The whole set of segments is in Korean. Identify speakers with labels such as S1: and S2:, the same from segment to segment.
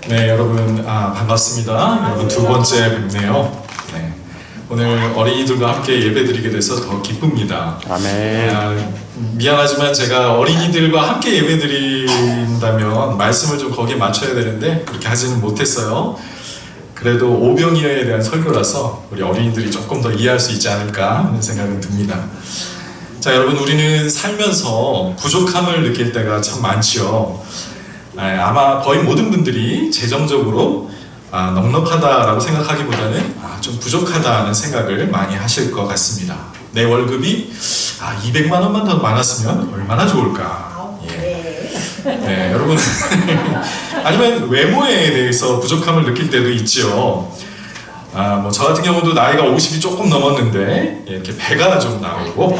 S1: 네, 여러분 반갑습니다. 여러분 두 번째 뵙네요. 네, 오늘 어린이들과 함께 예배드리게 돼서 더 기쁩니다.
S2: 아멘.
S1: 미안하지만 제가 어린이들과 함께 예배드린다면 말씀을 좀 거기에 맞춰야 되는데 그렇게 하지는 못했어요. 그래도 오병이어에 대한 설교라서 우리 어린이들이 조금 더 이해할 수 있지 않을까 하는 생각은 듭니다. 자, 여러분, 우리는 살면서 부족함을 느낄 때가 참 많지요. 아마 거의 모든 분들이 재정적으로 넉넉하다라고 생각하기보다는 좀 부족하다는 생각을 많이 하실 것 같습니다. 내 월급이 200만 원만 더 많았으면 얼마나 좋을까. 네, 여러분 아니면 외모에 대해서 부족함을 느낄 때도 있죠. 뭐 저 같은 경우도 나이가 50이 조금 넘었는데 이렇게 배가 좀 나오고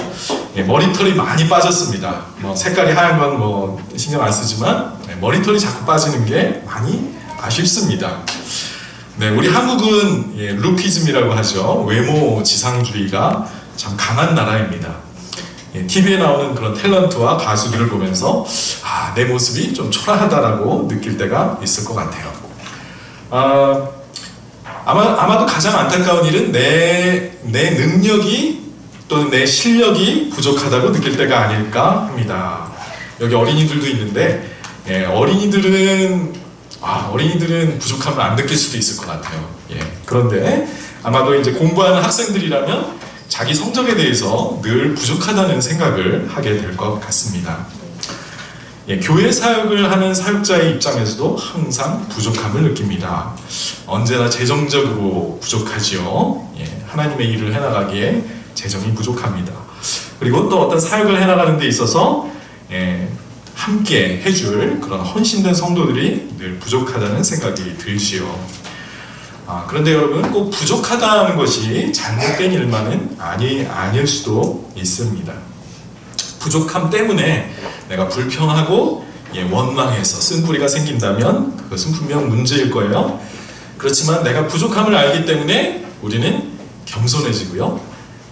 S1: 머리털이 많이 빠졌습니다. 뭐 색깔이 하얀 건 뭐 신경 안 쓰지만 머리털이 자꾸 빠지는 게 많이 아쉽습니다. 네, 우리 한국은 루키즘이라고 하죠. 외모 지상주의가 참 강한 나라입니다. TV에 나오는 그런 탤런트와 가수들을 보면서 내 모습이 좀 초라하다라고 느낄 때가 있을 것 같아요. 아마도 가장 안타까운 일은 내 능력이 또는 내 실력이 부족하다고 느낄 때가 아닐까 합니다. 여기 어린이들도 있는데 어린이들은 부족함을 안 느낄 수도 있을 것 같아요. 그런데 아마도 이제 공부하는 학생들이라면 자기 성적에 대해서 늘 부족하다는 생각을 하게 될 것 같습니다. 교회 사역을 하는 사역자의 입장에서도 항상 부족함을 느낍니다. 언제나 재정적으로 부족하지요. 하나님의 일을 해나가기에 재정이 부족합니다. 그리고 또 어떤 사역을 해나가는 데 있어서 함께 해줄 그런 헌신된 성도들이 늘 부족하다는 생각이 들지요. 그런데 여러분, 꼭 부족하다는 것이 잘못된 일만은 아닐 수도 있습니다. 부족함 때문에 내가 불평하고 원망해서 쓴뿌리가 생긴다면 그것은 분명 문제일 거예요. 그렇지만 내가 부족함을 알기 때문에 우리는 겸손해지고요.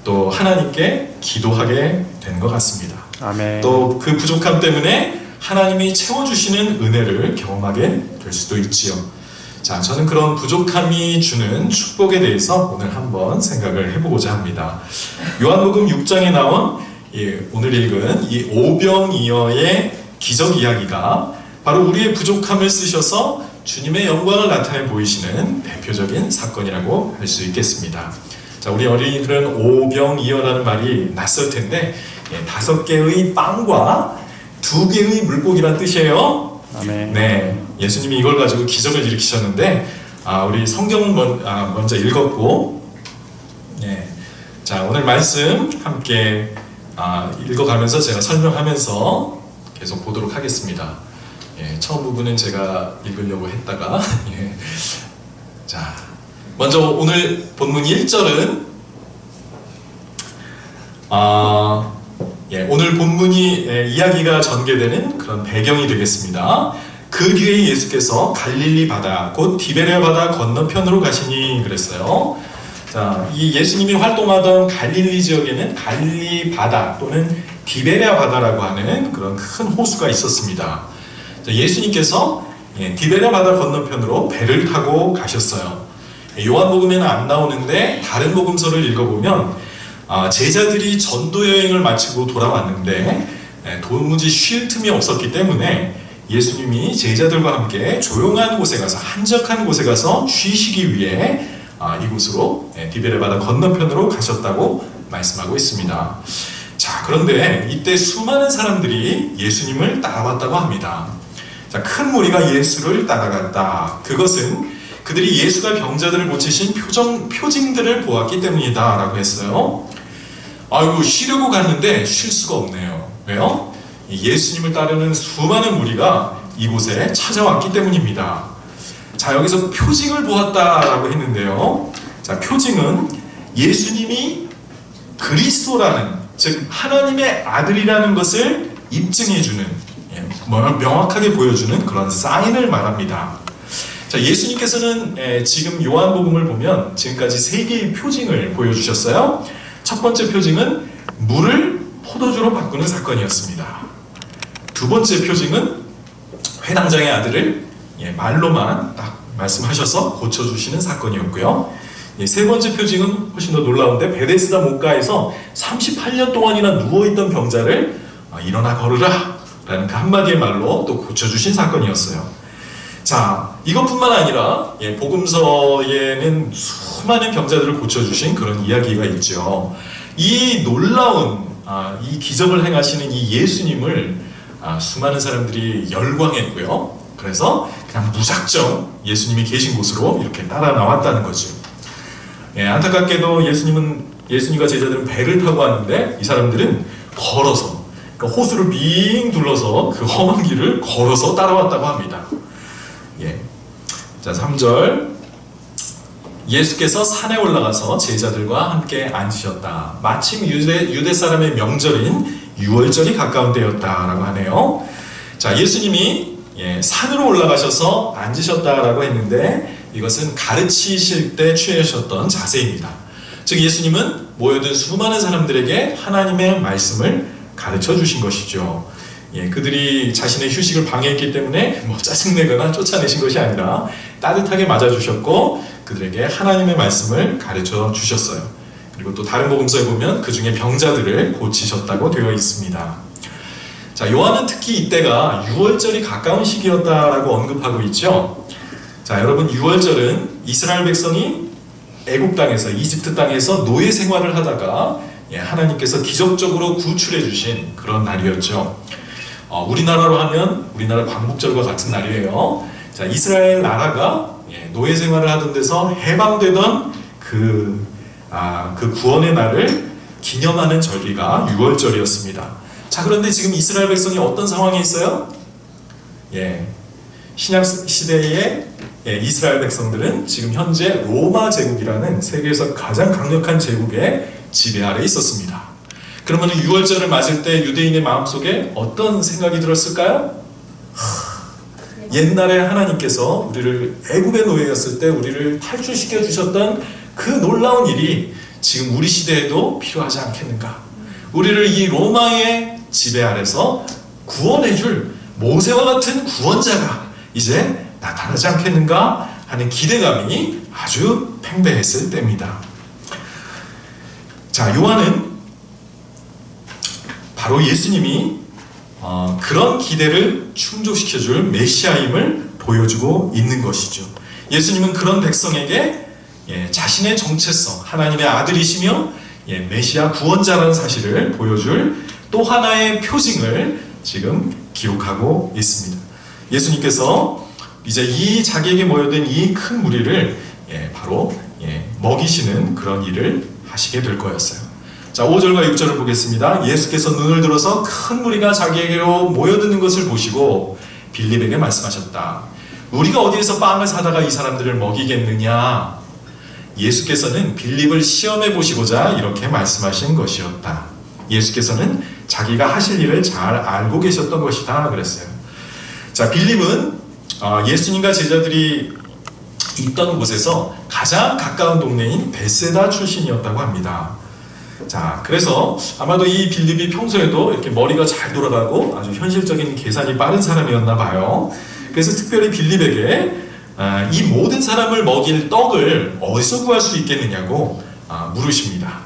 S1: 또 하나님께 기도하게 된 것 같습니다.
S2: 아멘.
S1: 또 그 부족함 때문에 하나님이 채워주시는 은혜를 경험하게 될 수도 있지요. 자, 저는 그런 부족함이 주는 축복에 대해서 오늘 한번 생각을 해보고자 합니다. 요한복음 6장에 나온 오늘 읽은 이 오병이어의 기적 이야기가 바로 우리의 부족함을 쓰셔서 주님의 영광을 나타내 보이시는 대표적인 사건이라고 할 수 있겠습니다. 자, 우리 어린이들은 오병이어라는 말이 낯설 텐데 5개의 빵과 2개의 물고기란 뜻이에요.
S2: 아멘.
S1: 네, 예수님이 이걸 가지고 기적을 일으키셨는데 우리 성경은 먼저 읽었고, 자, 오늘 말씀 함께 읽어가면서 제가 설명하면서 계속 보도록 하겠습니다. 처음 부분은 제가 읽으려고 했다가 자, 먼저 오늘 본문 1절은 오늘 본문이 이야기가 전개되는 그런 배경이 되겠습니다. 그 뒤에 예수께서 갈릴리 바다 곧 디베레아 바다 건너편으로 가시니 그랬어요. 자, 이 예수님이 활동하던 갈릴리 지역에는 갈릴리 바다 또는 디베레아 바다라고 하는 그런 큰 호수가 있었습니다. 자, 예수님께서 디베레아 바다 건너편으로 배를 타고 가셨어요. 요한복음에는 안 나오는데 다른 복음서를 읽어보면 제자들이 전도 여행을 마치고 돌아왔는데 도무지 쉴 틈이 없었기 때문에 예수님이 제자들과 함께 조용한 곳에 가서 한적한 곳에 가서 쉬시기 위해 이곳으로 디베레아 바다 건너편으로 가셨다고 말씀하고 있습니다. 자, 그런데 이때 수많은 사람들이 예수님을 따라왔다고 합니다. 자, 큰 무리가 예수를 따라갔다. 그것은 그들이 예수가 병자들을 고치신 표징들을 보았기 때문이다 라고 했어요. 아이고, 쉬려고 갔는데 쉴 수가 없네요. 왜요? 예수님을 따르는 수많은 무리가 이곳에 찾아왔기 때문입니다. 자, 여기서 표징을 보았다라고 했는데요. 자, 표징은 예수님이 그리스도라는, 즉 하나님의 아들이라는 것을 입증해주는, 명확하게 보여주는 그런 사인을 말합니다. 자, 예수님께서는 지금 요한복음을 보면 지금까지 3개의 표징을 보여주셨어요. 첫 번째 표징은 물을 포도주로 바꾸는 사건이었습니다. 두 번째 표징은 회당장의 아들을 말로만 딱 말씀하셔서 고쳐주시는 사건이었고요. 세 번째 표징은 훨씬 더 놀라운데, 베데스다 못가에서 38년 동안이나 누워있던 병자를 일어나 걸으라 라는 그 한마디의 말로 또 고쳐주신 사건이었어요. 자, 이것뿐만 아니라 복음서에는 수많은 병자들을 고쳐주신 그런 이야기가 있죠. 이 놀라운 이 기적을 행하시는 이 예수님을 수많은 사람들이 열광했고요. 그래서 그냥 무작정 예수님이 계신 곳으로 이렇게 따라 나왔다는 거죠. 안타깝게도 예수님과 제자들은 배를 타고 왔는데, 이 사람들은 걸어서, 그러니까 호수를 빙 둘러서 그 험한 길을 걸어서 따라왔다고 합니다. 자, 3절. 예수께서 산에 올라가서 제자들과 함께 앉으셨다. 마침 유대 사람의 명절인 유월절이 가까운 때였다라고 하네요. 자, 예수님이 산으로 올라가셔서 앉으셨다라고 했는데, 이것은 가르치실 때 취하셨던 자세입니다. 즉, 예수님은 모여든 수많은 사람들에게 하나님의 말씀을 가르쳐 주신 것이죠. 그들이 자신의 휴식을 방해했기 때문에 짜증내거나 쫓아내신 것이 아니라 따뜻하게 맞아주셨고, 그들에게 하나님의 말씀을 가르쳐 주셨어요. 그리고 또 다른 복음서에 보면 그 중에 병자들을 고치셨다고 되어 있습니다. 자, 요한은 특히 이때가 유월절이 가까운 시기였다라고 언급하고 있죠. 자, 여러분, 유월절은 이스라엘 백성이 애국 땅에서, 이집트 땅에서 노예 생활을 하다가 하나님께서 기적적으로 구출해 주신 그런 날이었죠. 우리나라로 하면 우리나라 광복절과 같은 날이에요. 자, 이스라엘 나라가 노예 생활을 하던 데서 해방되던 그 구원의 날을 기념하는 절기가 유월절이었습니다. 자, 그런데 지금 이스라엘 백성이 어떤 상황에 있어요? 신약 시대의 이스라엘 백성들은 지금 현재 로마 제국이라는 세계에서 가장 강력한 제국의 지배 아래 있었습니다. 그러면 유월절을 맞을 때 유대인의 마음속에 어떤 생각이 들었을까요? 옛날에 하나님께서 우리를 애굽의 노예였을 때 우리를 탈출시켜 주셨던 그 놀라운 일이 지금 우리 시대에도 필요하지 않겠는가? 우리를 이 로마의 지배 아래서 구원해줄 모세와 같은 구원자가 이제 나타나지 않겠는가 하는 기대감이 아주 팽배했을 때입니다. 자, 요한은 바로 예수님이 그런 기대를 충족시켜줄 메시아임을 보여주고 있는 것이죠. 예수님은 그런 백성에게 자신의 정체성, 하나님의 아들이시며 메시아 구원자라는 사실을 보여줄 또 하나의 표징을 지금 기록하고 있습니다. 예수님께서 이제 이 자기에게 모여든 이 큰 무리를 바로 먹이시는 그런 일을 하시게 될 거였어요. 자, 5절과 6절을 보겠습니다. 예수께서 눈을 들어서 큰 무리가 자기에게로 모여드는 것을 보시고 빌립에게 말씀하셨다. 우리가 어디에서 빵을 사다가 이 사람들을 먹이겠느냐? 예수께서는 빌립을 시험해 보시고자 이렇게 말씀하신 것이었다. 예수께서는 자기가 하실 일을 잘 알고 계셨던 것이다 그랬어요. 자, 빌립은 예수님과 제자들이 있던 곳에서 가장 가까운 동네인 베세다 출신이었다고 합니다. 자, 그래서 아마도 이 빌립이 평소에도 이렇게 머리가 잘 돌아가고 아주 현실적인 계산이 빠른 사람이었나 봐요. 그래서 특별히 빌립에게 이 모든 사람을 먹일 떡을 어디서 구할 수 있겠느냐고 물으십니다.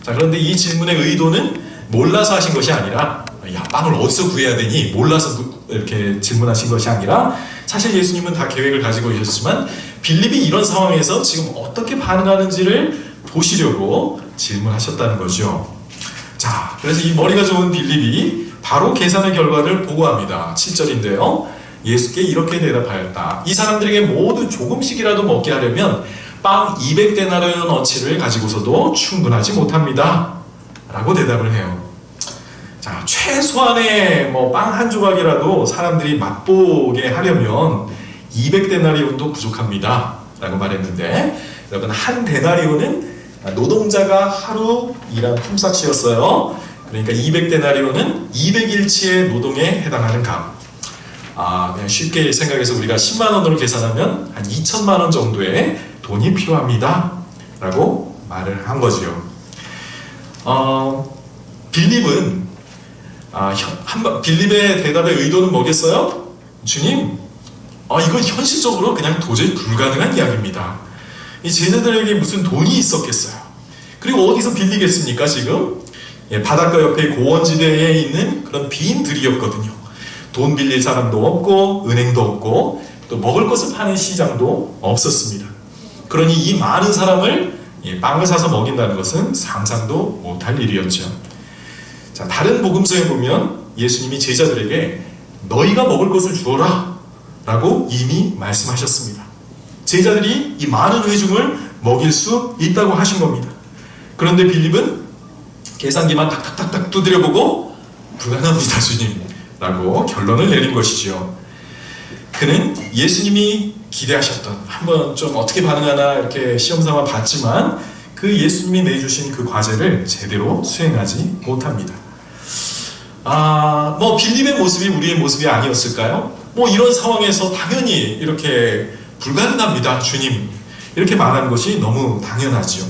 S1: 자, 그런데 이 질문의 의도는 몰라서 하신 것이 아니라, 야, 빵을 어디서 구해야 되니? 몰라서 이렇게 질문하신 것이 아니라, 사실 예수님은 다 계획을 가지고 계셨지만 빌립이 이런 상황에서 지금 어떻게 반응하는지를 보시려고 질문하셨다는 거죠. 자, 그래서 이 머리가 좋은 빌립이 바로 계산의 결과를 보고합니다. 7절인데요. 예수께 이렇게 대답하였다. 이 사람들에게 모두 조금씩이라도 먹게 하려면 빵 200데나리온 어치를 가지고서도 충분하지 못합니다. 라고 대답을 해요. 자, 최소한의 빵 한 조각이라도 사람들이 맛보게 하려면 200데나리온도 부족합니다. 라고 말했는데, 여러분, 한 데나리온은 노동자가 하루 일한 품삯이었어요. 그러니까 200데나리온은 200일치의 노동에 해당하는 값. 그냥 쉽게 생각해서 우리가 10만 원으로 계산하면 한 2천만 원 정도의 돈이 필요합니다. 라고 말을 한 거죠. 빌립의 대답의 의도는 뭐겠어요? 주님, 이건 현실적으로 그냥 도저히 불가능한 이야기입니다. 이 제자들에게 무슨 돈이 있었겠어요? 그리고 어디서 빌리겠습니까, 지금? 바닷가 옆에 고원지대에 있는 그런 빈 들이었거든요. 돈 빌릴 사람도 없고, 은행도 없고, 또 먹을 것을 파는 시장도 없었습니다. 그러니 이 많은 사람을 빵을 사서 먹인다는 것은 상상도 못할 일이었죠. 자, 다른 복음서에 보면 예수님이 제자들에게 너희가 먹을 것을 주어라 라고 이미 말씀하셨습니다. 제자들이 이 많은 회중을 먹일 수 있다고 하신 겁니다. 그런데 빌립은 계산기만 탁탁탁탁 두드려보고 불가능합니다, 주님 라고 결론을 내린 것이죠. 그는 예수님이 기대하셨던, 한번 좀 어떻게 반응하나 이렇게 시험삼아 봤지만 그 예수님이 내주신 그 과제를 제대로 수행하지 못합니다. 빌립의 모습이 우리의 모습이 아니었을까요? 이런 상황에서 당연히 이렇게 불가능합니다, 주님. 이렇게 말하는 것이 너무 당연하죠.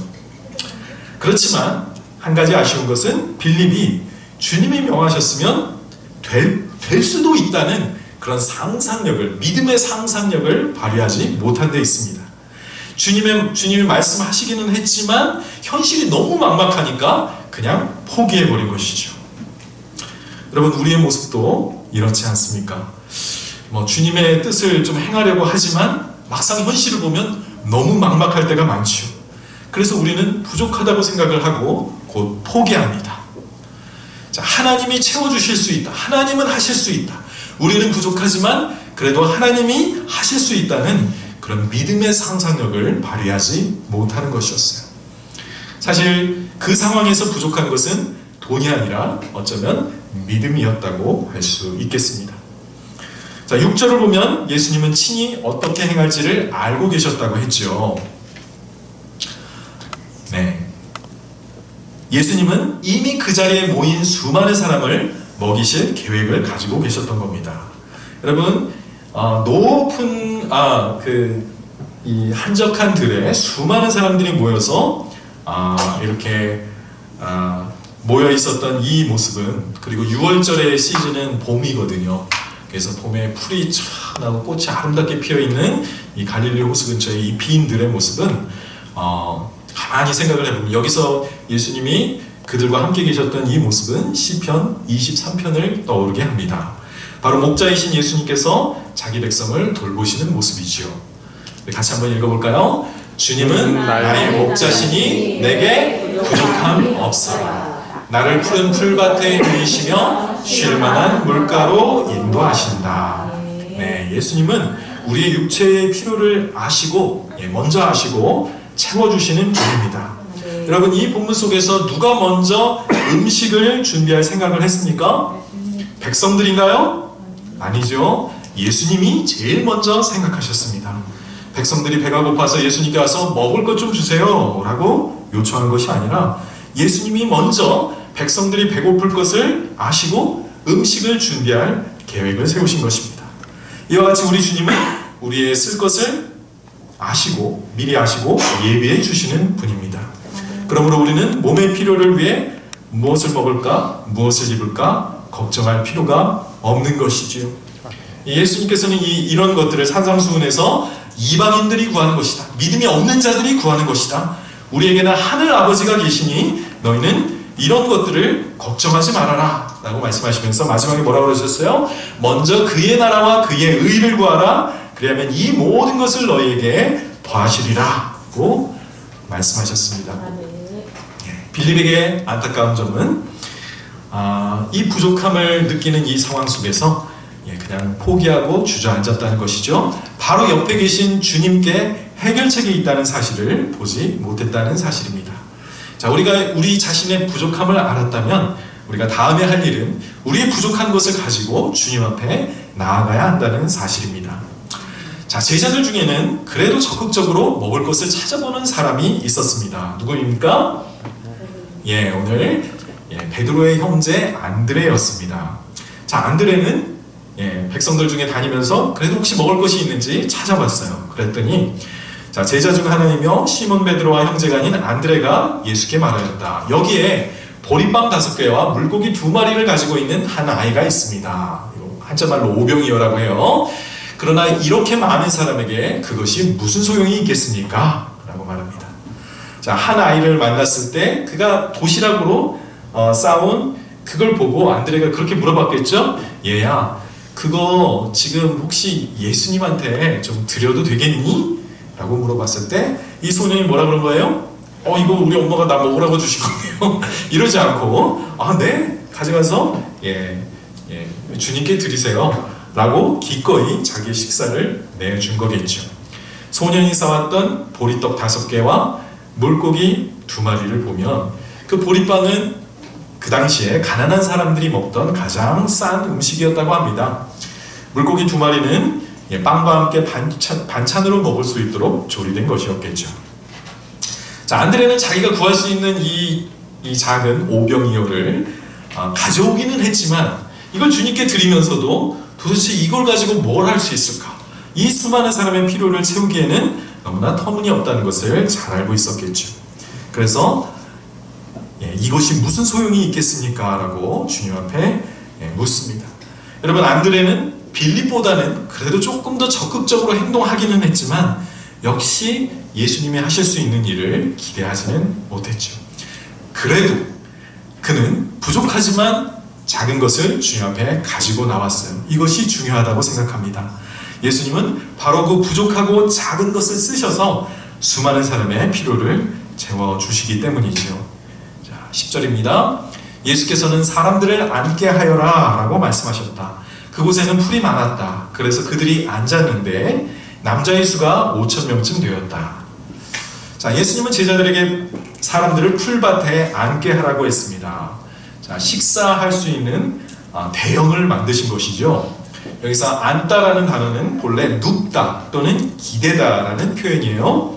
S1: 그렇지만 한 가지 아쉬운 것은 빌립이 주님이 명하셨으면 될 수도 있다는 그런 상상력을, 믿음의 상상력을 발휘하지 못한 데 있습니다. 주님이 말씀하시기는 했지만 현실이 너무 막막하니까 그냥 포기해버린 것이죠. 여러분, 우리의 모습도 이렇지 않습니까? 주님의 뜻을 좀 행하려고 하지만 막상 현실을 보면 너무 막막할 때가 많죠. 그래서 우리는 부족하다고 생각을 하고 곧 포기합니다. 자, 하나님이 채워주실 수 있다. 하나님은 하실 수 있다. 우리는 부족하지만 그래도 하나님이 하실 수 있다는 그런 믿음의 상상력을 발휘하지 못하는 것이었어요. 사실 그 상황에서 부족한 것은 돈이 아니라 어쩌면 믿음이었다고 할 수 있겠습니다. 자, 6절을 보면 예수님은 친히 어떻게 행할지를 알고 계셨다고 했죠. 네. 예수님은 이미 그 자리에 모인 수많은 사람을 먹이실 계획을 가지고 계셨던 겁니다. 여러분, 높은 이 한적한 들에 수많은 사람들이 모여서 이렇게 모여 있었던 이 모습은, 그리고 6월절의 시즌은 봄이거든요. 그래서 봄에 풀이 쫙 나고 꽃이 아름답게 피어 있는 이 갈릴리 호수 근처의 이 빈들의 모습은 가만히 생각을 해보면 여기서 예수님이 그들과 함께 계셨던 이 모습은 시편 23편을 떠오르게 합니다. 바로 목자이신 예수님께서 자기 백성을 돌보시는 모습이지요. 같이 한번 읽어볼까요? 주님은 나의 목자시니 내게 부족함 없어라. 나를 푸른 풀밭에 누이시며 쉴만한 물가로 인도하신다. 네, 예수님은 우리의 육체의 필요를 아시고, 먼저 아시고 채워주시는 분입니다. 여러분, 이 본문 속에서 누가 먼저 음식을 준비할 생각을 했습니까? 백성들인가요? 아니죠. 예수님이 제일 먼저 생각하셨습니다. 백성들이 배가 고파서 예수님께 와서 먹을 것 좀 주세요 라고 요청한 것이 아니라 예수님이 먼저 백성들이 배고플 것을 아시고 음식을 준비할 계획을 세우신 것입니다. 이와 같이 우리 주님은 우리의 쓸 것을 아시고, 미리 아시고 예비해 주시는 분입니다. 그러므로 우리는 몸의 필요를 위해 무엇을 먹을까, 무엇을 입을까 걱정할 필요가 없는 것이지요. 예수님께서는 이런 것들을 산상수훈에서 이방인들이 구하는 것이다, 믿음이 없는 자들이 구하는 것이다, 우리에게는 하늘 아버지가 계시니 너희는 이런 것들을 걱정하지 말아라 라고 말씀하시면서 마지막에 뭐라고 그러셨어요? 먼저 그의 나라와 그의 의를 구하라. 그리하면 이 모든 것을 너희에게 더하시리라 고 말씀하셨습니다. 빌립에게 안타까운 점은 이 부족함을 느끼는 이 상황 속에서 그냥 포기하고 주저앉았다는 것이죠. 바로 옆에 계신 주님께 해결책이 있다는 사실을 보지 못했다는 사실입니다. 자, 우리가 우리 자신의 부족함을 알았다면 우리가 다음에 할 일은 우리의 부족한 것을 가지고 주님 앞에 나아가야 한다는 사실입니다. 자, 제자들 중에는 그래도 적극적으로 먹을 것을 찾아보는 사람이 있었습니다. 누구입니까? 오늘 베드로의 형제 안드레였습니다. 자, 안드레는 백성들 중에 다니면서 그래도 혹시 먹을 것이 있는지 찾아봤어요. 그랬더니 자, 제자 중 하나이며 시몬 베드로와 형제가 아닌 안드레가 예수께 말하였다. 여기에 보리빵 5개와 물고기 2마리를 가지고 있는 한 아이가 있습니다. 한자말로 오병이어라고 해요. 그러나 이렇게 많은 사람에게 그것이 무슨 소용이 있겠습니까? 라고 말합니다. 자, 한 아이를 만났을 때 그가 도시락으로 싸온 그걸 보고 안드레가 그렇게 물어봤겠죠? 얘야, 그거 지금 혹시 예수님한테 좀 드려도 되겠니? 라고 물어봤을 때 이 소년이 뭐라 그런 거예요? 이거 우리 엄마가 나 먹으라고 주신 거예요. 이러지 않고 네, 가져가서 주님께 드리세요 라고 기꺼이 자기의 식사를 내준 거겠죠. 소년이 사왔던 보리떡 5개와 물고기 2마리를 보면 그 보리빵은 그 당시에 가난한 사람들이 먹던 가장 싼 음식이었다고 합니다. 물고기 2마리는 빵과 함께 반찬으로 먹을 수 있도록 조리된 것이었겠죠. 자, 안드레는 자기가 구할 수 있는 이 작은 오병이어를 가져오기는 했지만 이걸 주님께 드리면서도 도대체 이걸 가지고 뭘 할 수 있을까? 이 수많은 사람의 필요를 채우기에는 너무나 터무니없다는 것을 잘 알고 있었겠죠. 그래서 이것이 무슨 소용이 있겠습니까? 라고 주님 앞에 묻습니다. 여러분, 안드레는 빌립보다는 그래도 조금 더 적극적으로 행동하기는 했지만 역시 예수님이 하실 수 있는 일을 기대하지는 못했죠. 그래도 그는 부족하지만 작은 것을 주님 앞에 가지고 나왔어요. 이것이 중요하다고 생각합니다. 예수님은 바로 그 부족하고 작은 것을 쓰셔서 수많은 사람의 필요를 채워주시기 때문이죠. 자, 10절입니다. 예수께서는 사람들을 앉게 하여라 라고 말씀하셨다. 그곳에는 풀이 많았다. 그래서 그들이 앉았는데 남자의 수가 5,000명쯤 되었다. 자, 예수님은 제자들에게 사람들을 풀밭에 앉게 하라고 했습니다. 자, 식사할 수 있는 대형을 만드신 것이죠. 여기서 앉다라는 단어는 본래 눕다 또는 기대다라는 표현이에요.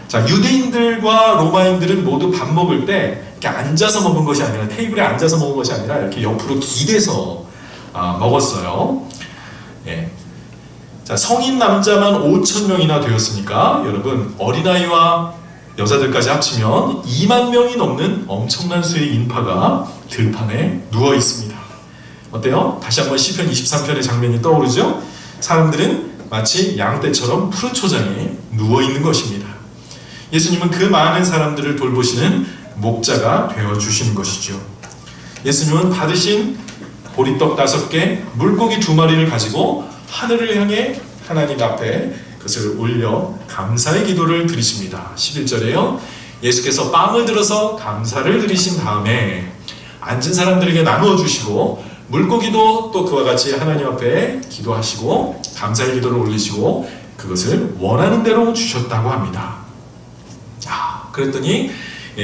S1: 자, 유대인들과 로마인들은 모두 밥 먹을 때 이렇게 앉아서 먹은 것이 아니라, 테이블에 앉아서 먹은 것이 아니라 이렇게 옆으로 기대서 먹었어요. 자, 성인 남자만 5,000명이나 되었으니까 여러분, 어린아이와 여자들까지 합치면 2만 명이 넘는 엄청난 수의 인파가 들판에 누워 있습니다. 어때요? 다시 한번 시편 23편의 장면이 떠오르죠? 사람들은 마치 양떼처럼 푸른 초장에 누워 있는 것입니다. 예수님은 그 많은 사람들을 돌보시는 목자가 되어주시는 것이죠. 예수님은 받으신 보리떡 5개, 물고기 2마리를 가지고 하늘을 향해 하나님 앞에 그것을 올려 감사의 기도를 드리십니다. 11절에요. 예수께서 빵을 들어서 감사를 드리신 다음에 앉은 사람들에게 나누어 주시고 물고기도 또 그와 같이 하나님 앞에 기도하시고 감사의 기도를 올리시고 그것을 원하는 대로 주셨다고 합니다. 그랬더니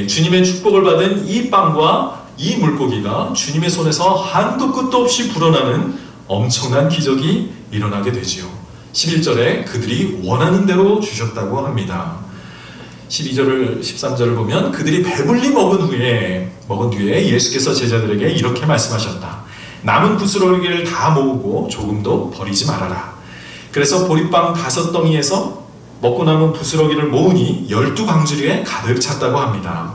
S1: 주님의 축복을 받은 이 빵과 이 물고기가 주님의 손에서 한도 끝도 없이 불어나는 엄청난 기적이 일어나게 되지요. 11절에 그들이 원하는 대로 주셨다고 합니다. 12절을 13절을 보면 그들이 배불리 먹은 뒤에 예수께서 제자들에게 이렇게 말씀하셨다. 남은 부스러기를 다 모으고 조금도 버리지 말아라. 그래서 보리빵 5덩이에서 먹고 남은 부스러기를 모으니 12방주리에 가득 찼다고 합니다.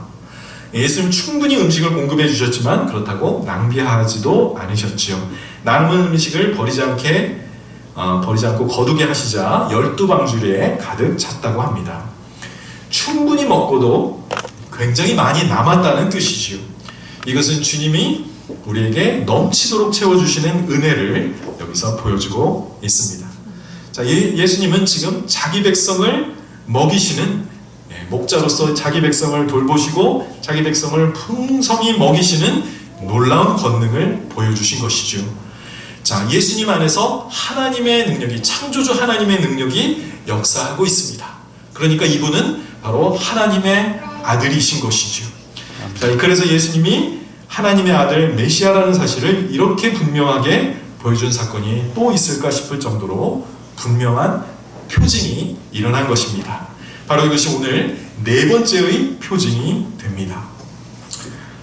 S1: 예수님 충분히 음식을 공급해 주셨지만 그렇다고 낭비하지도 않으셨지요. 남은 음식을 버리지 않고 거두게 하시자 12방주리에 가득 찼다고 합니다. 충분히 먹고도 굉장히 많이 남았다는 뜻이지요. 이것은 주님이 우리에게 넘치도록 채워주시는 은혜를 여기서 보여주고 있습니다. 자, 예수님은 지금 자기 백성을 먹이시는 목자로서 자기 백성을 돌보시고 자기 백성을 풍성히 먹이시는 놀라운 권능을 보여주신 것이죠. 자, 예수님 안에서 하나님의 능력이, 창조주 하나님의 능력이 역사하고 있습니다. 그러니까 이분은 바로 하나님의 아들이신 것이죠. 자, 그래서 예수님이 하나님의 아들 메시아라는 사실을 이렇게 분명하게 보여준 사건이 또 있을까 싶을 정도로 분명한 표징이 일어난 것입니다. 바로 이것이 오늘 4번째의 표징이 됩니다.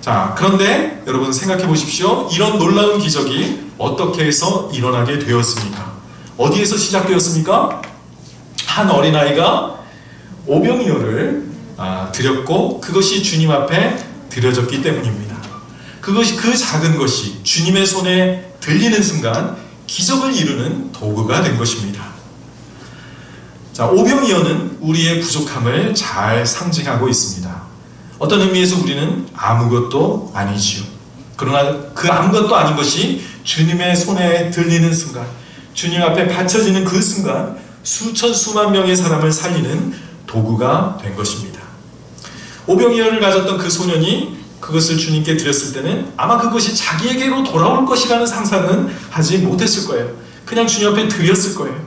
S1: 자, 그런데 여러분 생각해 보십시오. 이런 놀라운 기적이 어떻게 해서 일어나게 되었습니까? 어디에서 시작되었습니까? 한 어린아이가 오병이어를 드렸고 그것이 주님 앞에 드려졌기 때문입니다. 그것이, 그 작은 것이 주님의 손에 들리는 순간 기적을 이루는 도구가 된 것입니다. 자, 오병이어는 우리의 부족함을 잘 상징하고 있습니다. 어떤 의미에서 우리는 아무것도 아니지요. 그러나 그 아무것도 아닌 것이 주님의 손에 들리는 순간, 주님 앞에 바쳐지는 그 순간 수천 수만 명의 사람을 살리는 도구가 된 것입니다. 오병이어를 가졌던 그 소년이 그것을 주님께 드렸을 때는 아마 그것이 자기에게로 돌아올 것이라는 상상은 하지 못했을 거예요. 그냥 주님 앞에 드렸을 거예요.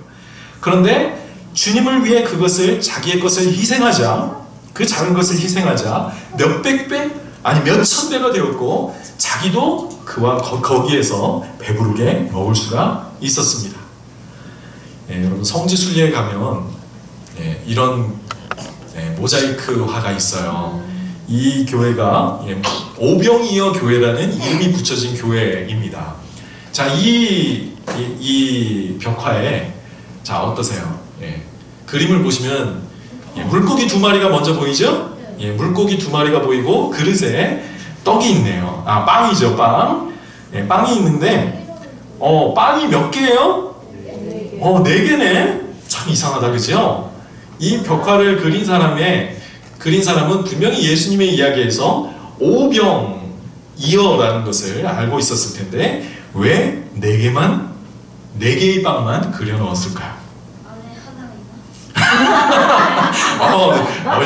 S1: 그런데 주님을 위해 그것을, 자기의 것을 희생하자, 그 작은 것을 희생하자 몇백 배 아니 몇천 배가 되었고 자기도 그와 거기에서 배부르게 먹을 수가 있었습니다. 여러분 성지순례에 가면 이런 모자이크화가 있어요. 이 교회가 오병이어 교회라는 이름이 붙여진 교회입니다. 자, 이 벽화에 자 어떠세요? 그림을 보시면 물고기 두 마리가 먼저 보이죠? 물고기 두 마리가 보이고 그릇에 떡이 있네요. 아, 빵이죠, 빵. 빵이 있는데 빵이 몇 개예요? 4개네. 참 이상하다, 그죠? 이 벽화를 그린 사람은 분명히 예수님의 이야기에서 오병이어라는 것을 알고 있었을 텐데 왜 4개의 빵만 그려 넣었을까요?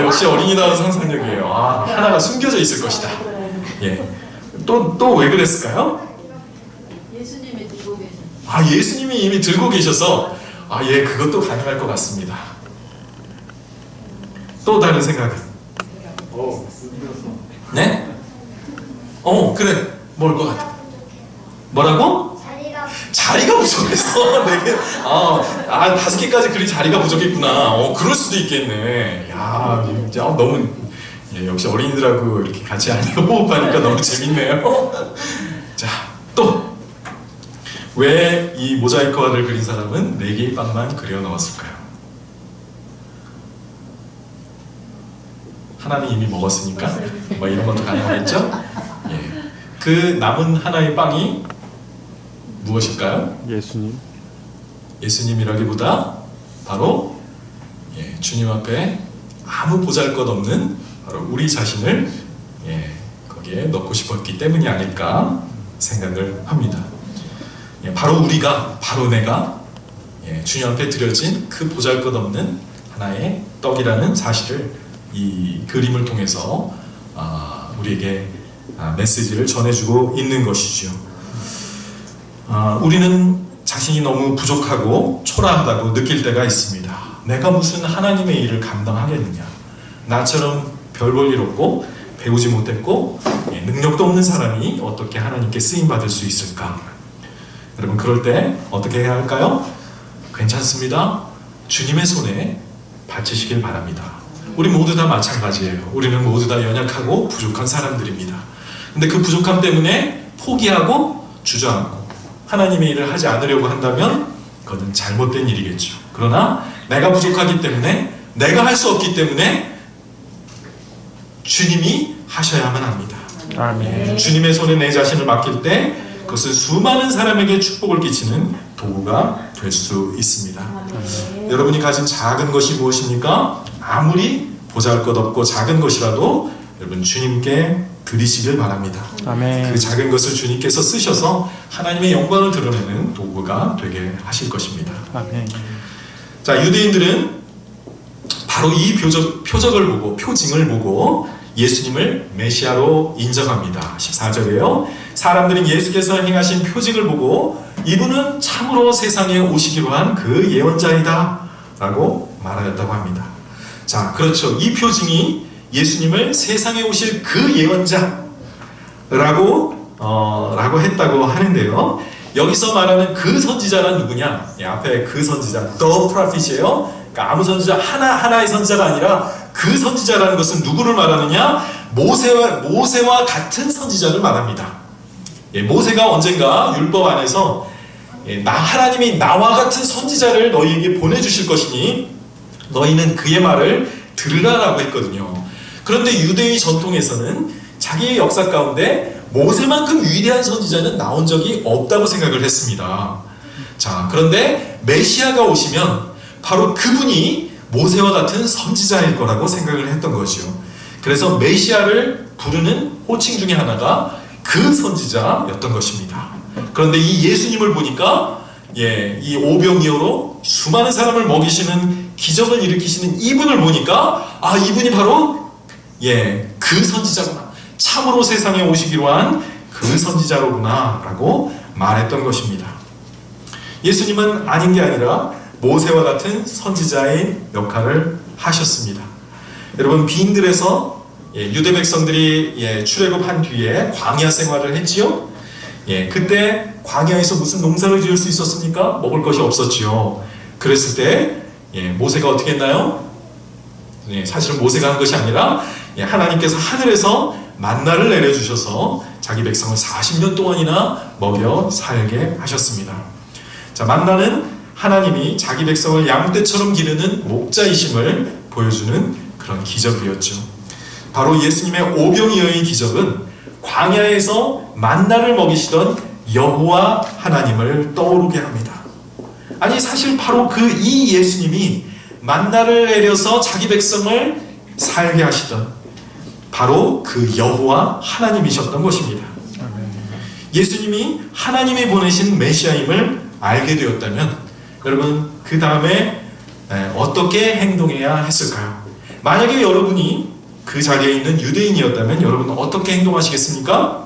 S1: 역시 어린이다운 상상력이에요. 하나가 숨겨져 있을 것이다. 또 왜 그랬을까요?
S2: 예수님이 들고 계셔서.
S1: 예수님이 이미 들고 계셔서 그것도 가능할 것 같습니다. 또 다른 생각은? 네? 그래. 뭘 것 같아? 뭐라고? 자리가 부족했어. 4개. 5개까지 그리 자리가 부족했구나. 그럴 수도 있겠네. 야, 진짜 너무 역시 어린이들하고 이렇게 같이 호흡하니까 너무 재밌네요. 자, 또 왜 이 모자이크화를 그린 사람은 4개의 빵만 그려 넣었을까요? 하나는 이미 먹었으니까 이런 것도 가능하겠죠? 그 남은 하나의 빵이 무엇일까요? 예수님이라기보다 바로 주님 앞에 아무 보잘것없는 바로 우리 자신을 거기에 넣고 싶었기 때문이 아닐까 생각을 합니다. 바로 우리가, 바로 내가 주님 앞에 드려진 그 보잘것없는 하나의 떡이라는 사실을 이 그림을 통해서 우리에게 메시지를 전해주고 있는 것이죠. 우리는 자신이 너무 부족하고 초라하다고 느낄 때가 있습니다. 내가 무슨 하나님의 일을 감당하겠느냐, 나처럼 별 볼 일 없고 배우지 못했고 능력도 없는 사람이 어떻게 하나님께 쓰임받을 수 있을까? 여러분, 그럴 때 어떻게 해야 할까요? 괜찮습니다. 주님의 손에 바치시길 바랍니다. 우리 모두 다 마찬가지예요. 우리는 모두 다 연약하고 부족한 사람들입니다. 근데 그 부족함 때문에 포기하고 주저앉고 하나님의 일을 하지 않으려고 한다면 그것은 잘못된 일이겠죠. 그러나 내가 부족하기 때문에, 내가 할 수 없기 때문에 주님이 하셔야만 합니다.
S3: 아멘.
S1: 주님의 손에 내 자신을 맡길 때 그것은 수많은 사람에게 축복을 끼치는 도구가 될 수 있습니다. 여러분이 가진 작은 것이 무엇입니까? 아무리 보잘것없고 작은 것이라도 여러분 주님께 드리시길 바랍니다.
S3: 아멘.
S1: 그 작은 것을 주님께서 쓰셔서 하나님의 영광을 드러내는 도구가 되게 하실 것입니다.
S3: 아멘.
S1: 자, 유대인들은 바로 이 표적을 보고, 표징을 보고 예수님을 메시아로 인정합니다. 14절에요. 사람들은 예수께서 행하신 표징을 보고 이분은 참으로 세상에 오시기로 한 그 예언자이다 라고 말하였다고 합니다. 자, 그렇죠. 이 표징이 예수님을 세상에 오실 그 예언자라고 했다고 하는데요. 여기서 말하는 그 선지자는 누구냐? 앞에 그 선지자, the prophet이에요. 그러니까 아무 선지자, 하나의 선지자가 아니라 그 선지자라는 것은 누구를 말하느냐? 모세와 같은 선지자를 말합니다. 모세가 언젠가 율법 안에서 하나님이 나와 같은 선지자를 너희에게 보내주실 것이니 너희는 그의 말을 들으라라고 했거든요. 그런데 유대의 전통에서는 자기의 역사 가운데 모세만큼 위대한 선지자는 나온 적이 없다고 생각을 했습니다. 자, 그런데 메시아가 오시면 바로 그분이 모세와 같은 선지자일 거라고 생각을 했던 거죠. 그래서 메시아를 부르는 호칭 중에 하나가 그 선지자였던 것입니다. 그런데 이 예수님을 보니까 이 오병이어로 수많은 사람을 먹이시는 기적을 일으키시는 이분을 보니까 이분이 바로 그 선지자구나, 참으로 세상에 오시기로 한 그 선지자로구나 라고 말했던 것입니다. 예수님은 아닌 게 아니라 모세와 같은 선지자의 역할을 하셨습니다. 여러분, 빈들에서 유대 백성들이 출애굽한 뒤에 광야 생활을 했지요. 그때 광야에서 무슨 농사를 지을 수 있었습니까? 먹을 것이 없었지요. 그랬을 때 모세가 어떻게 했나요? 사실은 모세가 한 것이 아니라 하나님께서 하늘에서 만나를 내려주셔서 자기 백성을 40년 동안이나 먹여 살게 하셨습니다. 자, 만나는 하나님이 자기 백성을 양떼처럼 기르는 목자이심을 보여주는 그런 기적이었죠. 바로 예수님의 오병이어의 기적은 광야에서 만나를 먹이시던 여호와 하나님을 떠오르게 합니다. 아니, 사실 바로 이 예수님이 만나를 내려서 자기 백성을 살게 하시던 바로 그 여호와 하나님이셨던 것입니다. 예수님이 하나님이 보내신 메시아임을 알게 되었다면 여러분, 그 다음에 어떻게 행동해야 했을까요? 만약에 여러분이 그 자리에 있는 유대인이었다면 여러분은 어떻게 행동하시겠습니까?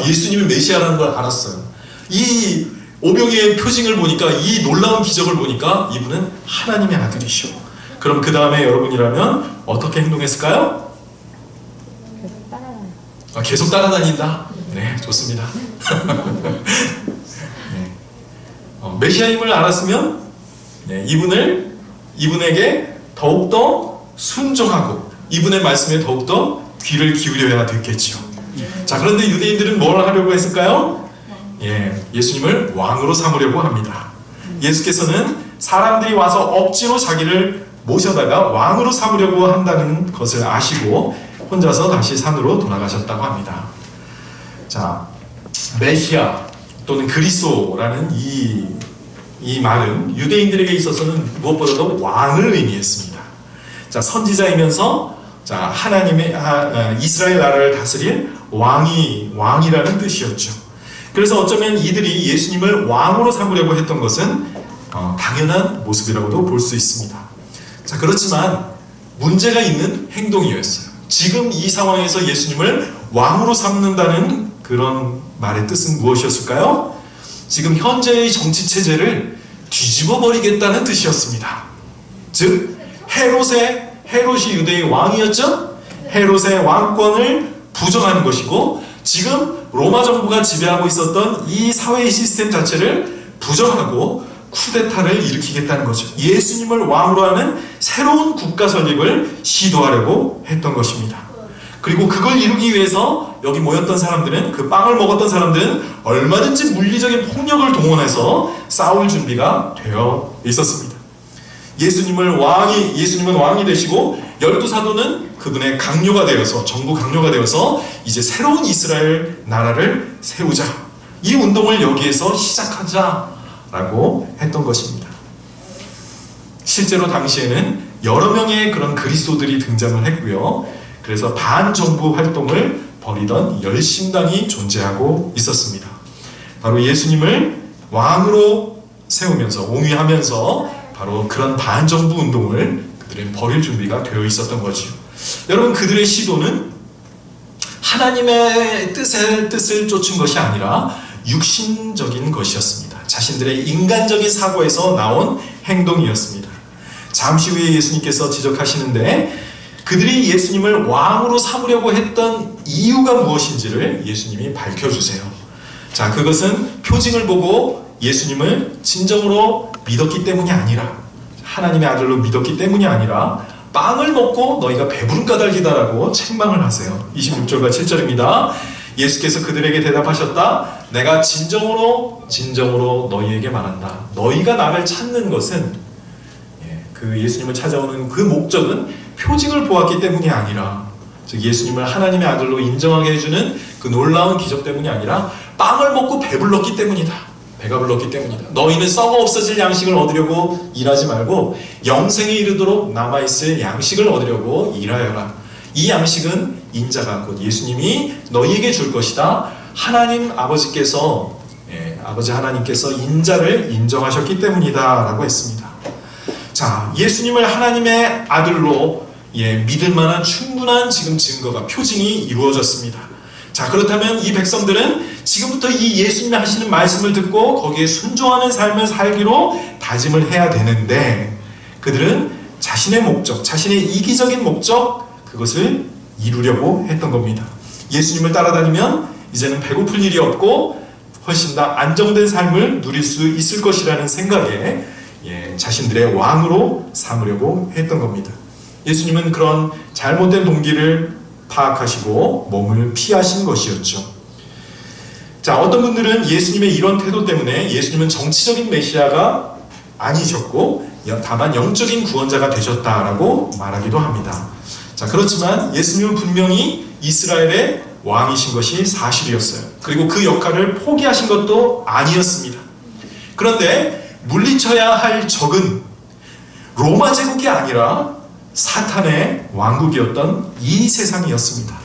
S1: 예수님이 메시아라는 걸 알았어요. 이 오병이의 표징을 보니까, 이 놀라운 기적을 보니까 이분은 하나님의 아들이시오. 그럼 그 다음에 여러분이라면 어떻게 행동했을까요? 계속 따라다닌다. 네, 좋습니다. 메시아임을 알았으면 이분에게 더욱더 순종하고 이분의 말씀에 더욱더 귀를 기울여야 됐겠지요. 자, 그런데 유대인들은 뭘 하려고 했을까요? 예수님을 왕으로 삼으려고 합니다. 예수께서는 사람들이 와서 억지로 자기를 모셔다가 왕으로 삼으려고 한다는 것을 아시고 혼자서 다시 산으로 돌아가셨다고 합니다. 자, 메시아 또는 그리스도라는 이 말은 유대인들에게 있어서는 무엇보다도 왕을 의미했습니다. 자, 선지자이면서 하나님의 이스라엘 나라를 다스릴 왕이라는 뜻이었죠. 그래서 어쩌면 이들이 예수님을 왕으로 삼으려고 했던 것은 당연한 모습이라고도 볼 수 있습니다. 자, 그렇지만 문제가 있는 행동이었어요. 지금 이 상황에서 예수님을 왕으로 삼는다는 그런 말의 뜻은 무엇이었을까요? 지금 현재의 정치 체제를 뒤집어 버리겠다는 뜻이었습니다. 즉, 헤롯이 유대의 왕이었죠? 헤롯의 왕권을 부정하는 것이고, 지금 로마 정부가 지배하고 있었던 이 사회의 시스템 자체를 부정하고 쿠데타를 일으키겠다는 거죠. 예수님을 왕으로 하는 새로운 국가 설립을 시도하려고 했던 것입니다. 그리고 그걸 이루기 위해서 여기 모였던 사람들은, 그 빵을 먹었던 사람들은 얼마든지 물리적인 폭력을 동원해서 싸울 준비가 되어 있었습니다. 예수님은 왕이 되시고 12사도는 그분의 강요가 되어서, 정부 강요가 되어서 이제 새로운 이스라엘 나라를 세우자, 이 운동을 여기에서 시작하자라고 했던 것입니다. 실제로 당시에는 여러 명의 그런 그리스도들이 등장을 했고요. 그래서 반정부 활동을 벌이던 열심당이 존재하고 있었습니다. 바로 예수님을 왕으로 세우면서, 옹위하면서 바로 그런 반정부 운동을 그들은 벌일 준비가 되어 있었던 거죠. 여러분, 그들의 시도는 하나님의 뜻을 쫓은 것이 아니라 육신적인 것이었습니다. 자신들의 인간적인 사고에서 나온 행동이었습니다. 잠시 후에 예수님께서 지적하시는데, 그들이 예수님을 왕으로 삼으려고 했던 이유가 무엇인지를 예수님이 밝혀주세요. 자, 그것은 표징을 보고 예수님을 진정으로 믿었기 때문이 아니라, 하나님의 아들로 믿었기 때문이 아니라 빵을 먹고 너희가 배부른 까닭이다라고 책망을 하세요. 26절과 7절입니다. 예수께서 그들에게 대답하셨다. 내가 진정으로 너희에게 말한다. 너희가 나를 찾는 것은, 그 예수님을 찾아오는 그 목적은 표징을 보았기 때문이 아니라, 즉 예수님을 하나님의 아들로 인정하게 해주는 그 놀라운 기적 때문이 아니라 빵을 먹고 배불렀기 때문이다. 배가 불렀기 때문이다. 너희는 썩어 없어질 양식을 얻으려고 일하지 말고 영생에 이르도록 남아있을 양식을 얻으려고 일하여라. 이 양식은 인자가 곧 예수님이 너희에게 줄 것이다. 하나님 아버지께서 아버지 하나님께서 인자를 인정하셨기 때문이다 라고 했습니다. 자, 예수님을 하나님의 아들로 믿을 만한 충분한 지금 증거가 표징이 이루어졌습니다. 자, 그렇다면 이 백성들은 지금부터 이 예수님이 하시는 말씀을 듣고 거기에 순종하는 삶을 살기로 다짐을 해야 되는데 그들은 자신의 목적, 자신의 이기적인 목적 그것을 이루려고 했던 겁니다. 예수님을 따라다니면 이제는 배고플 일이 없고 훨씬 더 안정된 삶을 누릴 수 있을 것이라는 생각에 자신들의 왕으로 삼으려고 했던 겁니다. 예수님은 그런 잘못된 동기를 파악하시고 몸을 피하신 것이었죠. 자, 어떤 분들은 예수님의 이런 태도 때문에 예수님은 정치적인 메시아가 아니셨고 다만 영적인 구원자가 되셨다라고 말하기도 합니다. 자, 그렇지만 예수님은 분명히 이스라엘의 왕이신 것이 사실이었어요. 그리고 그 역할을 포기하신 것도 아니었습니다. 그런데 물리쳐야 할 적은 로마 제국이 아니라 사탄의 왕국이었던 이 세상이었습니다.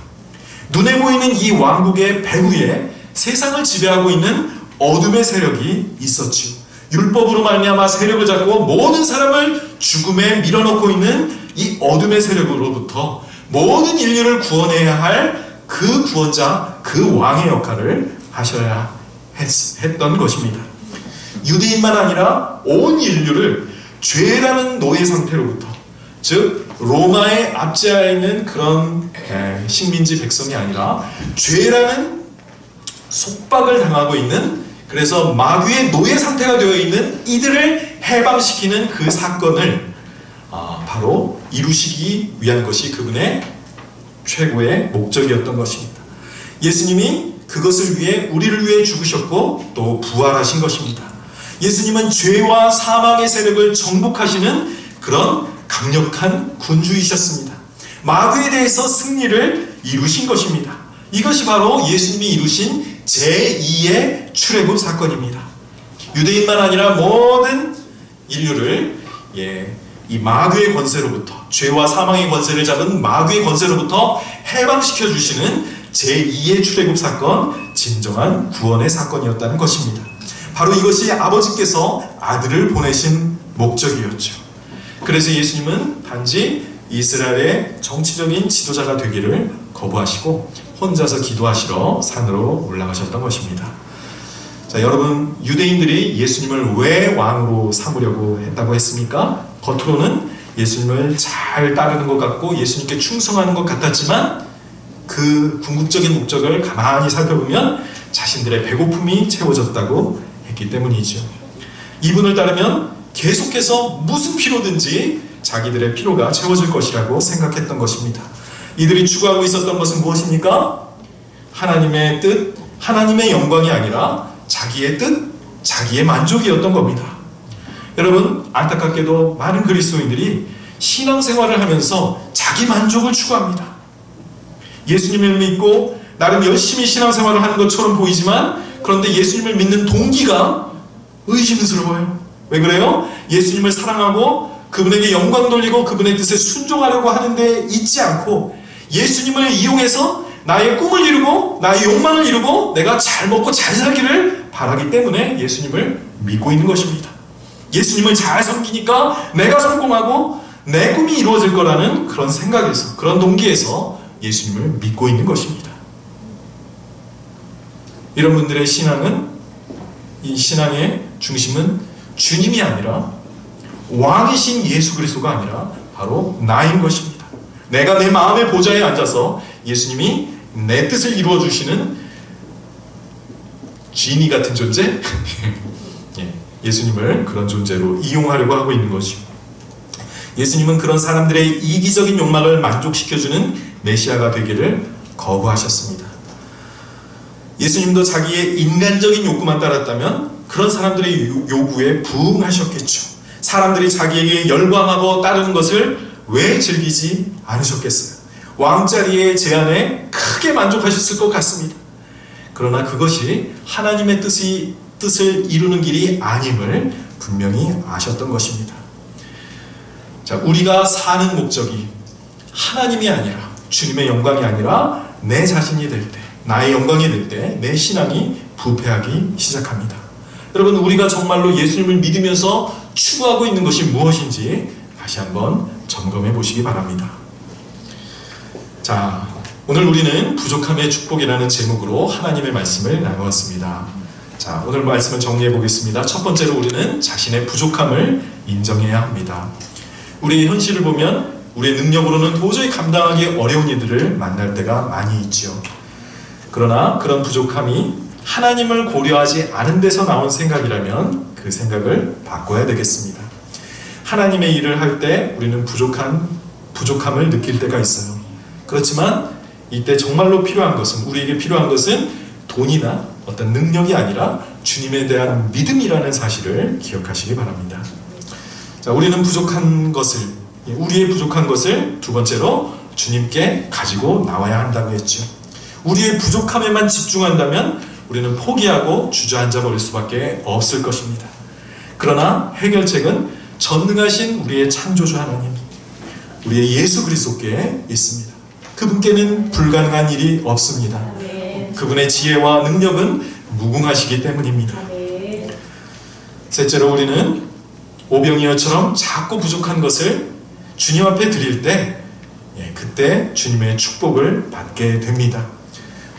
S1: 눈에 보이는 이 왕국의 배후에 세상을 지배하고 있는 어둠의 세력이 있었지요. 율법으로 말미암아 세력을 잡고 모든 사람을 죽음에 밀어넣고 있는 이 어둠의 세력으로부터 모든 인류를 구원해야 할 그 구원자, 그 왕의 역할을 하셔야 했던 것입니다. 유대인만 아니라 온 인류를 죄라는 노예 상태로부터, 즉 로마의 압제하에 있는 그런 식민지 백성이 아니라 죄라는 속박을 당하고 있는, 그래서 마귀의 노예 상태가 되어 있는 이들을 해방시키는 그 사건을 바로 이루시기 위한 것이 그분의 최고의 목적이었던 것입니다. 예수님이 그것을 위해 우리를 위해 죽으셨고 또 부활하신 것입니다. 예수님은 죄와 사망의 세력을 정복하시는 그런 강력한 군주이셨습니다. 마귀에 대해서 승리를 이루신 것입니다. 이것이 바로 예수님이 이루신 제2의 출애굽 사건입니다. 유대인만 아니라 모든 인류를 이 마귀의 권세로부터, 죄와 사망의 권세를 잡은 마귀의 권세로부터 해방시켜 주시는 제2의 출애굽 사건, 진정한 구원의 사건이었다는 것입니다. 바로 이것이 아버지께서 아들을 보내신 목적이었죠. 그래서 예수님은 단지 이스라엘의 정치적인 지도자가 되기를 거부하시고 혼자서 기도하시러 산으로 올라가셨던 것입니다. 자, 여러분, 유대인들이 예수님을 왜 왕으로 삼으려고 했다고 했습니까? 겉으로는 예수님을 잘 따르는 것 같고 예수님께 충성하는 것 같았지만 그 궁극적인 목적을 가만히 살펴보면 자신들의 배고픔이 채워졌다고 했기 때문이죠. 이분을 따르면 계속해서 무슨 피로든지 자기들의 피로가 채워질 것이라고 생각했던 것입니다. 이들이 추구하고 있었던 것은 무엇입니까? 하나님의 뜻, 하나님의 영광이 아니라 자기의 뜻, 자기의 만족이었던 겁니다. 여러분, 안타깝게도 많은 그리스도인들이 신앙생활을 하면서 자기 만족을 추구합니다. 예수님을 믿고 나름 열심히 신앙생활을 하는 것처럼 보이지만 그런데 예수님을 믿는 동기가 의심스러워요. 왜 그래요? 예수님을 사랑하고 그분에게 영광 돌리고 그분의 뜻에 순종하려고 하는데 있지 않고 예수님을 이용해서 나의 꿈을 이루고 나의 욕망을 이루고 내가 잘 먹고 잘 살기를 바라기 때문에 예수님을 믿고 있는 것입니다. 예수님을 잘 섬기니까 내가 성공하고 내 꿈이 이루어질 거라는 그런 생각에서, 그런 동기에서 예수님을 믿고 있는 것입니다. 이런 분들의 신앙은, 이 신앙의 중심은 주님이 아니라 왕이신 예수 그리스도가 아니라 바로 나인 것입니다. 내가 내 마음의 보좌에 앉아서 예수님이 내 뜻을 이루어 주시는 지니 같은 존재? 예수님을 그런 존재로 이용하려고 하고 있는 것이죠. 예수님은 그런 사람들의 이기적인 욕망을 만족시켜주는 메시아가 되기를 거부하셨습니다. 예수님도 자기의 인간적인 욕구만 따랐다면 그런 사람들의 요구에 부응하셨겠죠. 사람들이 자기에게 열광하고 따르는 것을 왜 즐기지 않으셨겠어요? 왕자리의 제안에 크게 만족하셨을 것 같습니다. 그러나 그것이 하나님의 뜻이 뜻을 이루는 길이 아님을 분명히 아셨던 것입니다. 자, 우리가 사는 목적이 하나님이 아니라, 주님의 영광이 아니라 내 자신이 될 때, 나의 영광이 될 때 내 신앙이 부패하기 시작합니다. 여러분, 우리가 정말로 예수님을 믿으면서 추구하고 있는 것이 무엇인지 다시 한번 점검해 보시기 바랍니다. 자, 오늘 우리는 부족함의 축복이라는 제목으로 하나님의 말씀을 나누었습니다. 자, 오늘 말씀을 정리해 보겠습니다. 첫 번째로 우리는 자신의 부족함을 인정해야 합니다. 우리의 현실을 보면 우리의 능력으로는 도저히 감당하기 어려운 이들을 만날 때가 많이 있지요. 그러나 그런 부족함이 하나님을 고려하지 않은 데서 나온 생각이라면 그 생각을 바꿔야 되겠습니다. 하나님의 일을 할 때 우리는 부족함을 느낄 때가 있어요. 그렇지만 이때 정말로 필요한 것은, 우리에게 필요한 것은 돈이나 어떤 능력이 아니라 주님에 대한 믿음이라는 사실을 기억하시기 바랍니다. 자, 우리는 우리의 부족한 것을 두 번째로 주님께 가지고 나와야 한다고 했죠. 우리의 부족함에만 집중한다면 우리는 포기하고 주저앉아 버릴 수밖에 없을 것입니다. 그러나 해결책은 전능하신 우리의 창조주 하나님, 우리의 예수 그리스도께 있습니다. 그분께는 불가능한 일이 없습니다. 그분의 지혜와 능력은 무궁하시기 때문입니다. 셋째로 우리는 오병이어처럼 작고 부족한 것을 주님 앞에 드릴 때 그때 주님의 축복을 받게 됩니다.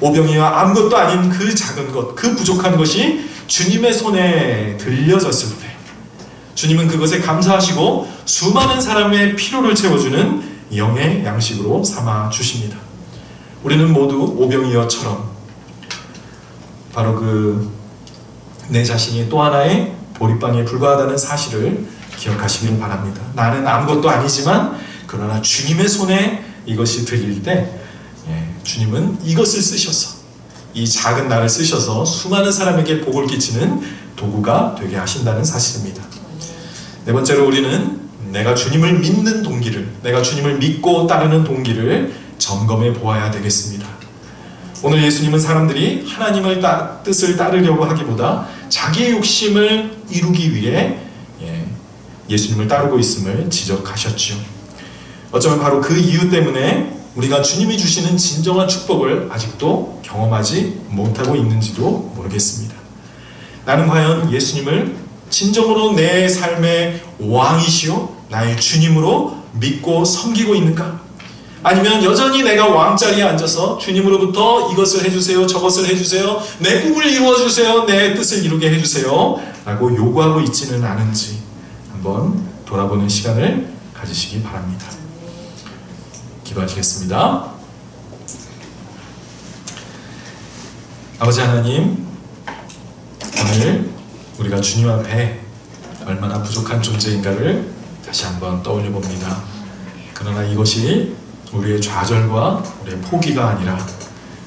S1: 오병이와 아무것도 아닌 그 작은 것, 그 부족한 것이 주님의 손에 들려졌을 때 주님은 그것에 감사하시고 수많은 사람의 필요를 채워주는 영의 양식으로 삼아 주십니다. 우리는 모두 오병이어처럼 바로 내 자신이 또 하나의 보리빵에 불과하다는 사실을 기억하시기를 바랍니다. 나는 아무것도 아니지만 그러나 주님의 손에 이것이 들릴 때 주님은 이것을 쓰셔서, 이 작은 나를 쓰셔서 수많은 사람에게 복을 끼치는 도구가 되게 하신다는 사실입니다. 네 번째로 우리는 내가 주님을 믿는 동기를, 내가 주님을 믿고 따르는 동기를 점검해 보아야 되겠습니다. 오늘 예수님은 사람들이 하나님의 뜻을 따르려고 하기보다 자기의 욕심을 이루기 위해 예수님을 따르고 있음을 지적하셨죠. 어쩌면 바로 그 이유 때문에 우리가 주님이 주시는 진정한 축복을 아직도 경험하지 못하고 있는지도 모르겠습니다. 나는 과연 예수님을 진정으로 내 삶의 왕이시오 나의 주님으로 믿고 섬기고 있는가? 아니면 여전히 내가 왕자리에 앉아서 주님으로부터 이것을 해주세요, 저것을 해주세요, 내 꿈을 이루어주세요, 내 뜻을 이루게 해주세요 라고 요구하고 있지는 않은지 한번 돌아보는 시간을 가지시기 바랍니다. 기도하시겠습니다. 아버지 하나님, 오늘 우리가 주님 앞에 얼마나 부족한 존재인가를 다시 한번 떠올려 봅니다. 그러나 이것이 우리의 좌절과 우리의 포기가 아니라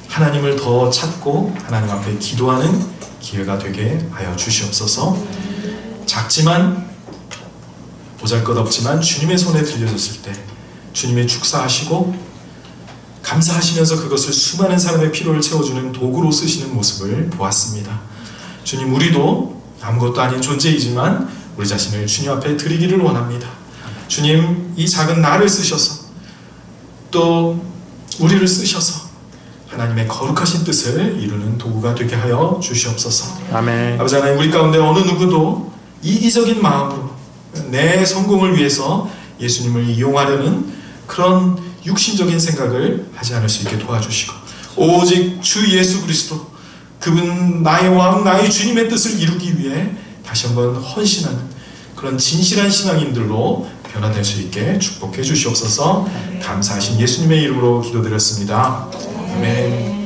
S1: 하나님을 더 찾고 하나님 앞에 기도하는 기회가 되게 하여 주시옵소서. 작지만 보잘것없지만 주님의 손에 들려졌을 때 주님의 축사하시고 감사하시면서 그것을 수많은 사람의 필요를 채워주는 도구로 쓰시는 모습을 보았습니다. 주님, 우리도 아무것도 아닌 존재이지만 우리 자신을 주님 앞에 드리기를 원합니다. 주님, 이 작은 나를 쓰셔서 또 우리를 쓰셔서 하나님의 거룩하신 뜻을 이루는 도구가 되게 하여 주시옵소서.
S3: 아멘.
S1: 아버지 하나님, 우리 가운데 어느 누구도 이기적인 마음으로 내 성공을 위해서 예수님을 이용하려는 그런 육신적인 생각을 하지 않을 수 있게 도와주시고 오직 주 예수 그리스도, 그분 나의 왕, 나의 주님의 뜻을 이루기 위해 다시 한번 헌신하는 그런 진실한 신앙인들로 변화될 수 있게 축복해 주시옵소서. 감사하신 예수님의 이름으로 기도드렸습니다. 아멘.